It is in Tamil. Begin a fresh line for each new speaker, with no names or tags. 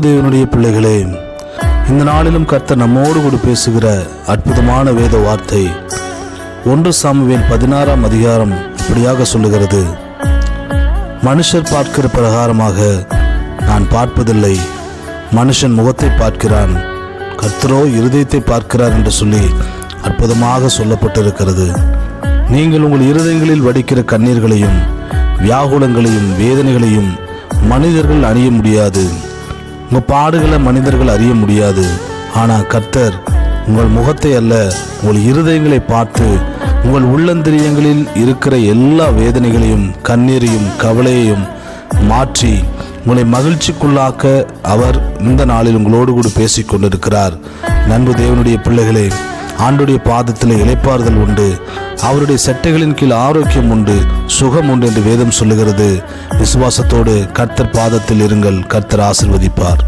தேவனுடைய பிள்ளைகளே, இந்த நாளிலும் கர்த்தர் நம்மோடு கூட பேசுகிற அற்புதமான வேத வார்த்தை 1 சாமுவேல் 16ஆம் அதிகாரம் இப்படியாக சொல்லுகிறது. மனுஷர் பார்க்கிற பிரகாரமாக நான் பார்ப்பதில்லை, மனுஷன் முகத்தை பார்க்கிறான், கர்த்தரோ இருதயத்தை பார்க்கிறார் என்று சொல்லி அற்புதமாக சொல்லப்பட்டிருக்கிறது. நீங்கள் உங்கள் இருதயங்களில் வடிக்கிற கண்ணீர்களையும் வியாகுலங்களையும் வேதனைகளையும் மனிதர்கள் அறிய முடியாது. உங்கள் பாடுகளை மனிதர்கள் அறிய முடியாது. ஆனால் கர்த்தர் உங்கள் முகத்தை அல்ல, உங்கள் இருதயங்களை பார்த்து உங்கள் உள்ளந்திரியங்களில் இருக்கிற எல்லா வேதனைகளையும் கண்ணீரையும் கவலையையும் மாற்றி உங்களை மகிழ்ச்சிக்குள்ளாக்க அவர் இந்த நாளில் உங்களோடு கூட பேசிக் கொண்டிருக்கிறார். நண்பு தேவனுடைய பிள்ளைகளே, ஆண்டுடைய பாதத்தில் இளைப்பாறுதல் உண்டு, அவருடைய சட்டைகளின் கீழ் ஆரோக்கியம் உண்டு, சுகம் உண்டு என்று வேதம் சொல்லுகிறது. விசுவாசத்தோடு கர்த்தர் பாதத்தில் இருங்கள். கர்த்தர் ஆசீர்வதிப்பார்.